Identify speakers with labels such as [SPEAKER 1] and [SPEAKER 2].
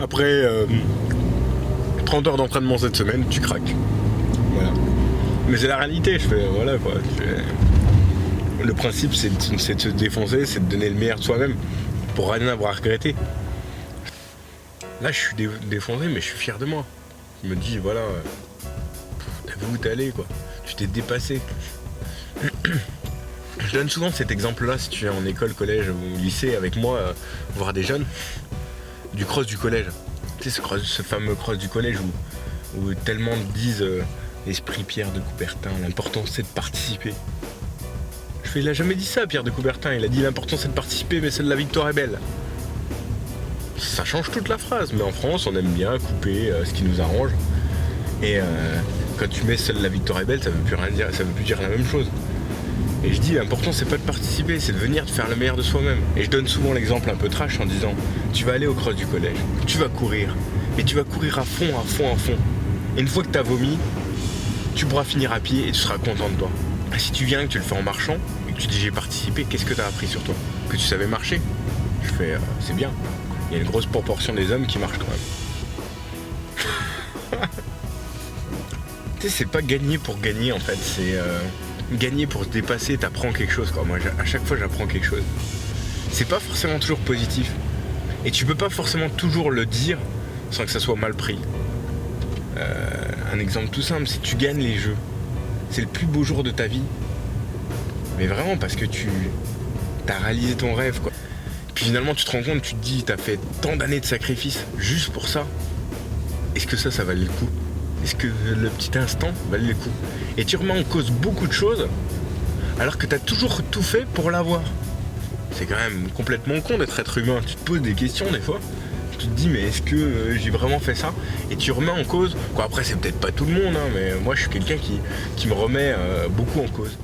[SPEAKER 1] Après 30 heures d'entraînement cette semaine, tu craques. Voilà. Mais c'est la réalité, je fais, voilà quoi. Le principe, c'est de se défoncer, c'est de donner le meilleur de soi-même pour rien avoir à regretter. Là, je suis défoncé, mais je suis fier de moi. Je me dis, voilà, t'as vu où t'es allé, quoi. Tu t'es dépassé. Je donne souvent cet exemple-là si tu es en école, collège ou lycée avec moi, voir des jeunes, du cross du collège. Tu sais, ce fameux cross du collège où tellement disent l'esprit Pierre de Coubertin, l'important c'est de participer. Il a jamais dit ça, Pierre de Coubertin. Il a dit l'important c'est de participer, mais celle de la victoire est belle. Ça change toute la phrase, mais en France, on aime bien couper ce qui nous arrange. Et quand tu mets seule la victoire est belle, ça veut plus rien dire, ça veut plus dire la même chose. Et je dis l'important c'est pas de participer, c'est de venir de faire le meilleur de soi-même. Et je donne souvent l'exemple un peu trash en disant tu vas aller au cross du collège, tu vas courir, mais tu vas courir à fond. Et une fois que t'as vomi, tu pourras finir à pied et tu seras content de toi. Et si tu viens, que tu le fais en marchant, et que tu dis j'ai participé, qu'est-ce que t'as appris sur toi? Que tu savais marcher? Je fais c'est bien. Il y a une grosse proportion des hommes qui marchent quand même. Tu sais, c'est pas gagner pour gagner en fait, c'est gagner pour se dépasser, t'apprends quelque chose quoi. Moi à chaque fois j'apprends quelque chose. C'est pas forcément toujours positif. Et tu peux pas forcément toujours le dire sans que ça soit mal pris. Un exemple tout simple, si tu gagnes les jeux, c'est le plus beau jour de ta vie. Mais vraiment parce que t'as réalisé ton rêve quoi. Puis finalement tu te rends compte, tu te dis t'as fait tant d'années de sacrifices juste pour ça. Est-ce que ça valait le coup? Est-ce que le petit instant valait le coup? Et tu remets en cause beaucoup de choses alors que t'as toujours tout fait pour l'avoir. C'est quand même complètement con d'être être humain. Tu te poses des questions des fois. Tu te dis mais est-ce que j'ai vraiment fait ça? Et tu remets en cause. Quoi, après c'est peut-être pas tout le monde, hein, mais moi je suis quelqu'un qui me remet beaucoup en cause.